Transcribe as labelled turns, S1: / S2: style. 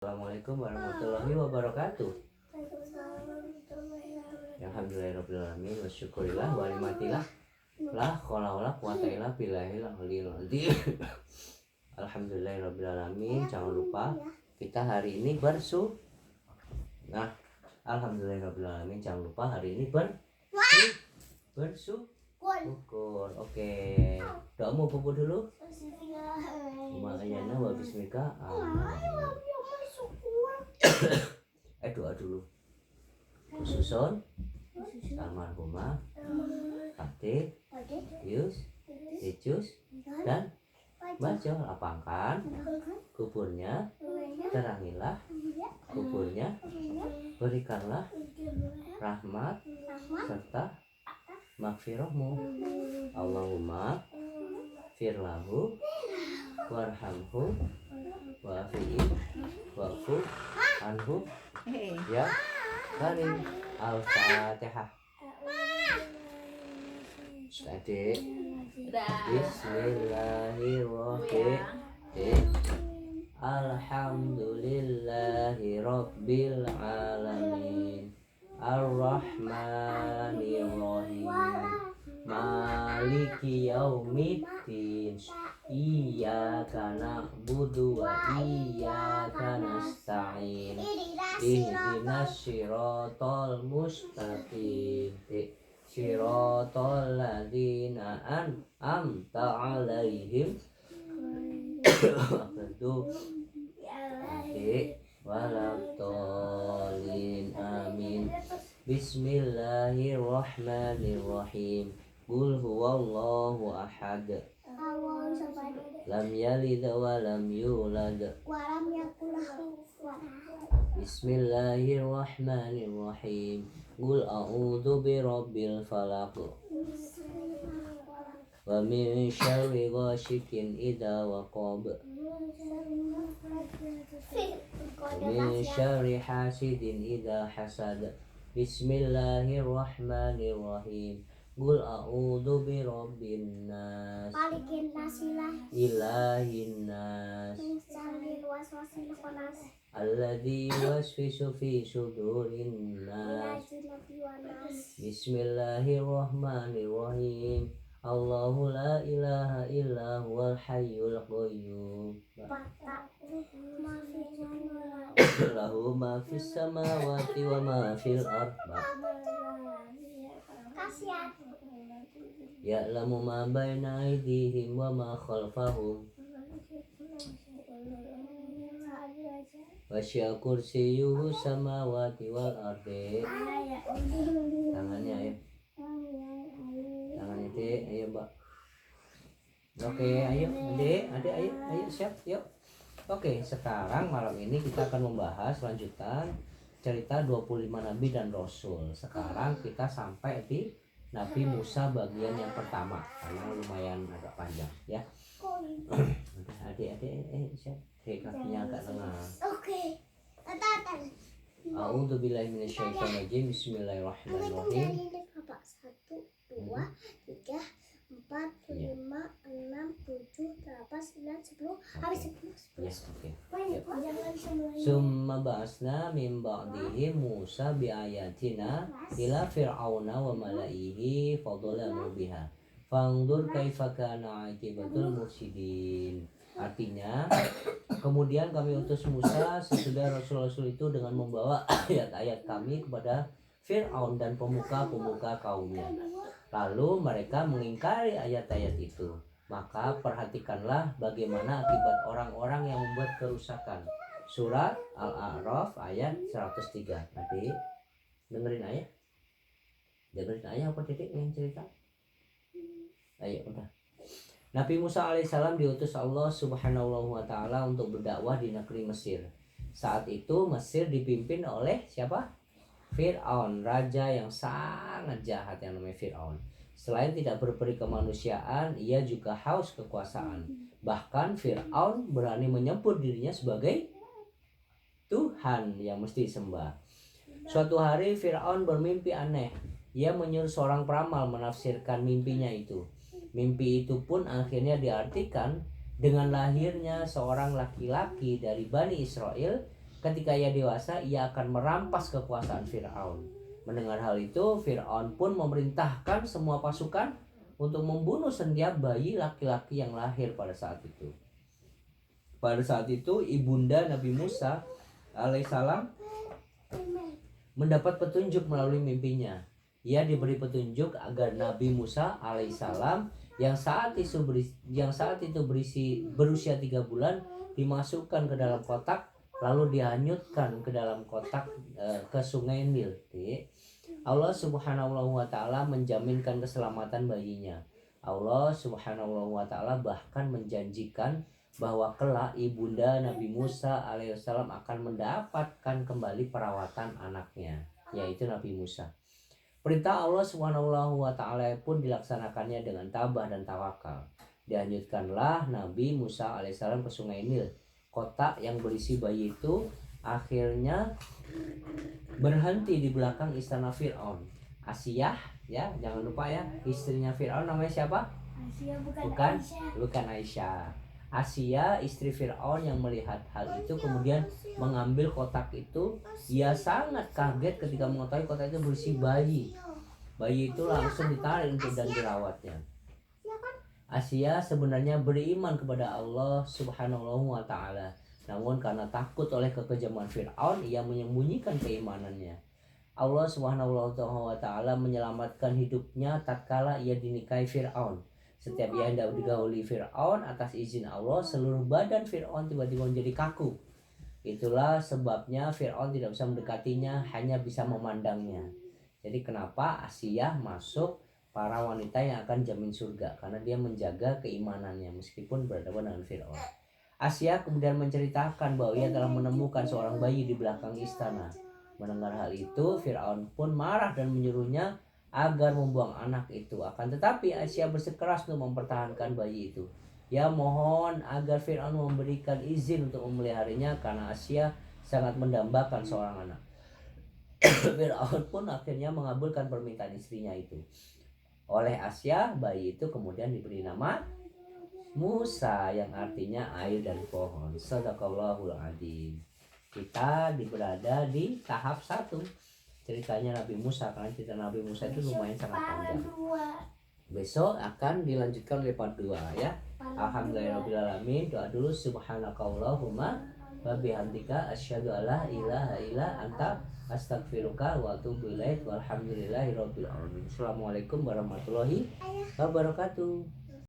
S1: Assalamualaikum warahmatullahi wabarakatuh. Alhamdulillahirobbilalamin wasyukurillah wa nikmatillah la haula wala quwata illa billahil aliyil azim. Alhamdulillahirobbilalamin. Jangan lupa kita hari ini Nah, alhamdulillahirobbilalamin. Jangan lupa hari ini bersyukur. Oke. Doa mau pupuk dulu. Makanya wa bismika. Doa dulu. Khususon almarhumah Ate Yus Icus dan Bajo, lapangkan kuburnya, terangilah kuburnya, berikanlah rahmat serta maghfirahmu. Allahumma firlahu warhamhu wa'afi'i wa'fu anhu ya karim. Al-Fatihah. Adik, bismillahirrahmanirrahim. Alhamdulillahi rabbil alamin, arrahmanirrahim, maliki yaumiddin, iyyaka na'budu wa iyyaka nasta'in, ihdinas siratal mustaqim, siratal ladzina an'amta 'alaihim waladhdallin. Amin. Bismillahirrahmanirrahim. Qul huwallahu ahad, lam yalid wa lam yulad, Bismillahirrahmanirrahim. Qul a'udzu birabbil falaq, wa min syarri ghasikin idza waqab, wa min syarri hasidin idza hasad. Bismillahirrahmanirrahim. Qul a'udzu birabbin nas, ilahin nas, alladzi yuwaswisu fi sudurin nas. Bismillahirrahmanirrahim. Allahu la ilaha illa huwal hayyul qayyum, lahu ma fis samawati wa ma fil ardh, ya'lamu ma baina aydihim wa ma khalfahum, wasya kursiyyuhu samawati wal ardi. Tangannya ayo. Tangannya Dek, ayo Mbak. Oke, ayo Dek, Adek, ayo siap, yuk. Oke, sekarang malam ini kita akan membahas lanjutan cerita 25 nabi dan rasul. Sekarang kita sampai di Nabi Musa bagian yang pertama, karena lumayan agak panjang ya. Adik, siap. Kakinya agak tengah. Oke. A'udzubillahi minasyaitonirrajim. Bismillahirrahmanirrahim. 1 2 3 4 5 6 7 8 9 10. Habis 10. Ya, oke. Summa ba'asna min ba'dihi Musa biayatina ila fir'auna wa mala'ihi fadlamu biha. Fanzur kaifa kana 'aqibatul mufsidin. Artinya, kemudian kami utus Musa sesudah rasul-rasul itu dengan membawa ayat-ayat kami kepada Fir'aun dan pemuka-pemuka kaumnya. Lalu mereka mengingkari ayat-ayat itu. Maka perhatikanlah bagaimana akibat orang-orang yang membuat kerusakan. Surat Al-A'raf ayat 103. Adik, dengerin ayat. Dengerin ayat apa Dedek yang cerita? Ayo udah. Nabi Musa alaihissalam diutus Allah subhanahu wa ta'ala untuk berdakwah di negeri Mesir. Saat itu Mesir dipimpin oleh siapa? Fir'aun, raja yang sangat jahat yang namanya Fir'aun. Selain tidak berperi kemanusiaan, ia juga haus kekuasaan. Bahkan Fir'aun berani menyebut dirinya sebagai Tuhan yang mesti disembah. Suatu hari Fir'aun bermimpi aneh. Ia menyuruh seorang peramal menafsirkan mimpinya itu. Mimpi itu pun akhirnya diartikan dengan lahirnya seorang laki-laki dari Bani Israel
S2: ketika ia dewasa ia akan merampas kekuasaan Fir'aun. Mendengar hal itu, Fir'aun pun memerintahkan semua pasukan untuk membunuh setiap bayi laki-laki yang lahir pada saat itu. Pada saat itu ibunda Nabi Musa alaihissalam mendapat petunjuk melalui mimpinya. Ia diberi petunjuk agar Nabi Musa alaihissalam yang saat itu berusia 3 bulan dimasukkan ke dalam kotak lalu dihanyutkan ke dalam kotak ke sungai Nil. Allah Subhanahu wa taala menjaminkan keselamatan bayinya. Allah Subhanahu wa taala bahkan menjanjikan bahwa kelak ibunda Nabi Musa alaihissalam akan mendapatkan kembali perawatan anaknya, yaitu Nabi Musa. Perintah Allah Subhanahu wa taala pun dilaksanakannya dengan tabah dan tawakal. Dihanyutkanlah Nabi Musa alaihissalam ke sungai Nil. Kotak yang berisi bayi itu akhirnya berhenti di belakang istana Fir'aun. Asiyah, ya jangan lupa ya, istrinya Fir'aun namanya siapa?
S1: Asia,
S2: bukan Aisyah. Asia istri Fir'aun yang melihat hal itu kemudian mengambil kotak itu. Ia sangat kaget ketika mengetahui kotak itu berisi bayi. Bayi itu langsung ditarik dan dirawatnya. Asia sebenarnya beriman kepada Allah Subhanahu wa taala. Namun karena takut oleh kekejaman Fir'aun, ia menyembunyikan keimanannya. Allah Subhanahu wa taala menyelamatkan hidupnya tatkala ia dinikahi Fir'aun. Setiap ia hendak digauli Fir'aun atas izin Allah, seluruh badan Fir'aun tiba-tiba menjadi kaku. Itulah sebabnya Fir'aun tidak bisa mendekatinya, hanya bisa memandangnya. Jadi kenapa Asia masuk para wanita yang akan jamin surga? Karena dia menjaga keimanannya meskipun berhadapan dengan Fir'aun. Asia kemudian menceritakan bahwa ia telah menemukan seorang bayi di belakang istana. Mendengar hal itu, Fir'aun pun marah dan menyuruhnya agar membuang anak itu. Akan tetapi Asia bersikeras untuk mempertahankan bayi itu. Ia mohon agar Fir'aun memberikan izin untuk memeliharanya karena Asia sangat mendambakan seorang anak. Fir'aun pun akhirnya mengabulkan permintaan istrinya itu. Oleh Asia, bayi itu kemudian diberi nama Musa yang artinya air dari pohon. Shadaqallahul adzim. Kita berada di tahap 1 ceritanya Nabi Musa, karena cerita Nabi Musa itu lumayan sangat panjang. Besok akan dilanjutkan oleh part 2 ya. Alhamdulillahirobbilalamin. Doa dulu. Subhanakallahumma wa bihamdika asyhadu alla ilaha illa anta astaghfiruka wa atubu ilaik. Walhamdulillahirabbil alamin. Assalamualaikum warahmatullahi wabarakatuh.